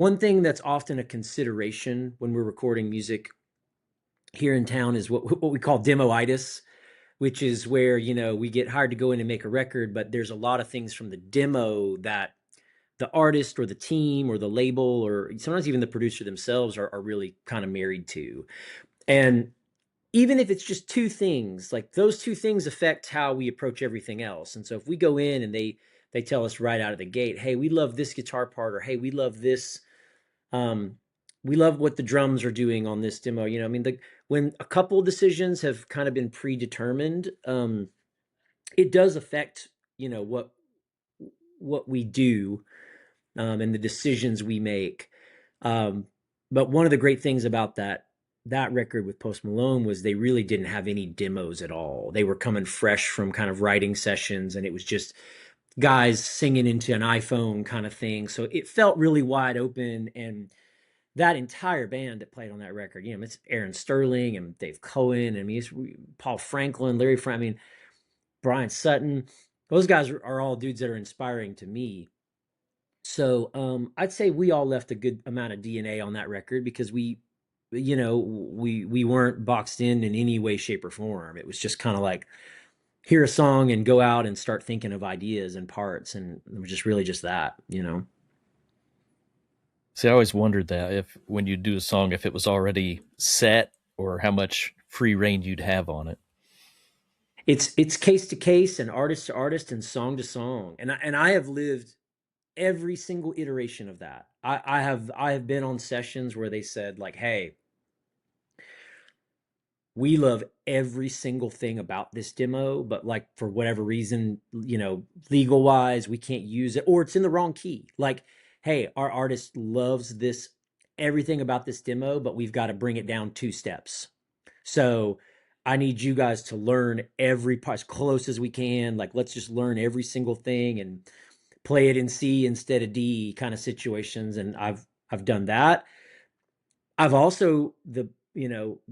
One thing that's often a consideration when we're recording music here in town is what we call demoitis, which is where, we get hired to go in and make a record, but there's a lot of things from the demo that the artist or the team or the label or sometimes even the producer themselves are really kind of married to. And even if it's just two things, like those two things affect how we approach everything else. And so if we go in and they tell us right out of the gate, hey, we love this guitar part, or hey, we love this, um, we love what the drums are doing on this demo. I mean, when a couple decisions have kind of been predetermined, it does affect, what we do, and the decisions we make. Um, but one of the great things about that record with Post Malone was they really didn't have any demos at all. They were coming fresh from kind of writing sessions, and it was just guys singing into an iPhone kind of thing. So it felt really wide open. And that entire band that played on that record, it's Aaron Sterling and Dave Cohen. I mean, it's Paul Franklin, Larry Frank, I mean, Brian Sutton. Those guys are all dudes that are inspiring to me. So I'd say we all left a good amount of DNA on that record because we weren't boxed in any way, shape, or form. It was just kind of like hear a song and go out and start thinking of ideas and parts, and it was just really just that. See, I always wondered that if when you do a song, if it was already set or how much free reign you'd have on it. It's case to case and artist to artist and song to song, and I have lived every single iteration of that. I have been on sessions where they said like, hey, we love every single thing about this demo, but like for whatever reason, legal wise, we can't use it, or it's in the wrong key. Like, hey, our artist loves this, everything about this demo, but we've got to bring it down 2 steps. So I need you guys to learn every part as close as we can. Like, let's just learn every single thing and play it in C instead of D kind of situations. And I've done that. I've also the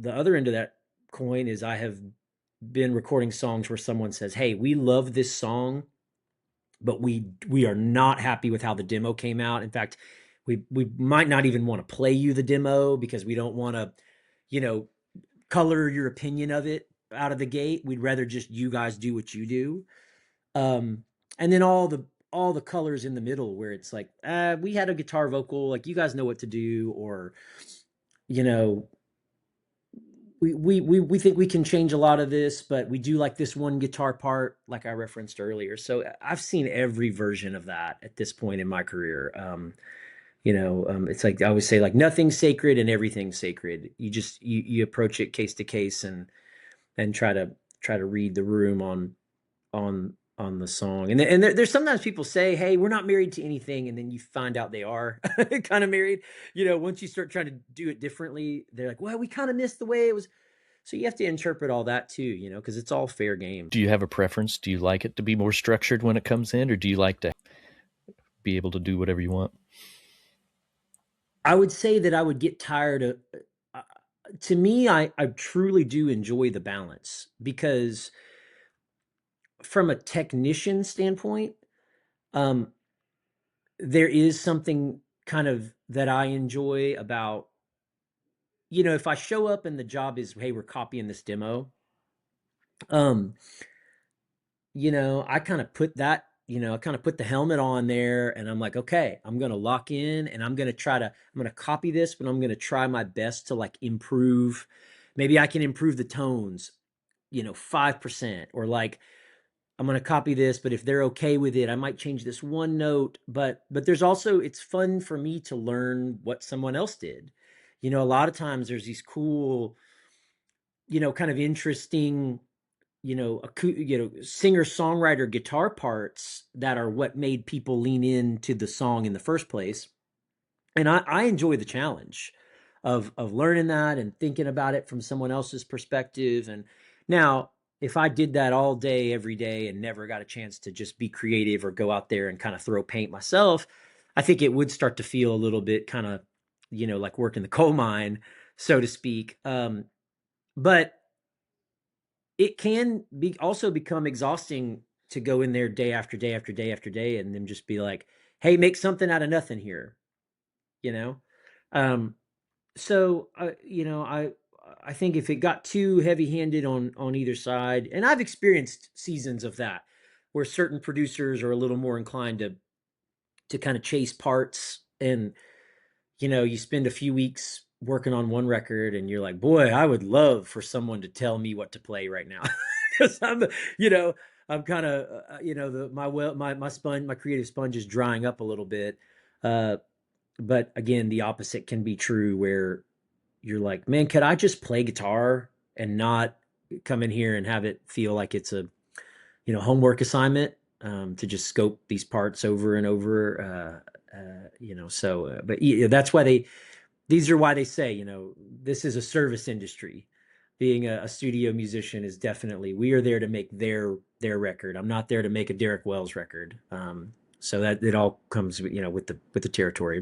other end of that coin is I have been recording songs where someone says, "Hey, we love this song, but we are not happy with how the demo came out. In fact, we might not even want to play you the demo because we don't want to, you know, color your opinion of it out of the gate. We'd rather just you guys do what you do." And then all the colors in the middle where it's like, we had a guitar vocal, like you guys know what to do, or you know, we think we can change a lot of this, but we do like this one guitar part, like I referenced earlier. So I've seen every version of that at this point in my career. It's like I always say, like nothing's sacred and everything's sacred. You approach it case to case and try to read the room on the song. And there's sometimes people say, "Hey, we're not married to anything," and then you find out they are kind of married. Once you start trying to do it differently, they're like, "Well, we kind of missed the way it was." So you have to interpret all that too, because it's all fair game. Do you have a preference? Do you like it to be more structured when it comes in, or do you like to be able to do whatever you want? I would say that I would get tired of. Uh, to me, I truly do enjoy the balance because from a technician standpoint, um, there is something kind of that I enjoy about, if I show up and the job is, hey, we're copying this demo, um, I kind of put the helmet on there and I'm like, okay, I'm going to lock in and I'm going to copy this, but I'm going to try my best to like improve. Maybe I can improve the tones, 5%, or like, I'm going to copy this, but if they're okay with it, I might change this one note. But there's also, it's fun for me to learn what someone else did. A lot of times there's these cool, kind of interesting, singer songwriter guitar parts that are what made people lean into the song in the first place. And I enjoy the challenge of learning that and thinking about it from someone else's perspective. And now, if I did that all day, every day, and never got a chance to just be creative or go out there and kind of throw paint myself, I think it would start to feel a little bit kind of, like working the coal mine, so to speak. But it can be also become exhausting to go in there day after day after day after day and then just be like, hey, make something out of nothing here. you know? Um, so you know, I think if it got too heavy-handed on either side, and I've experienced seasons of that where certain producers are a little more inclined to kind of chase parts, and you know, you spend a few weeks working on one record and you're like, boy, I would love for someone to tell me what to play right now. Because I'm, you know, I'm kind of, you know, my sponge, my creative sponge is drying up a little bit. Uh, but again, the opposite can be true where you're like, man, could I just play guitar and not come in here and have it feel like it's a, you know, homework assignment, to just scope these parts over and over. You know, so, but yeah, that's why these are why they say, you know, this is a service industry. Being a studio musician is definitely, we are there to make their record. I'm not there to make a Derek Wells record. So that it all comes, you know, with the territory.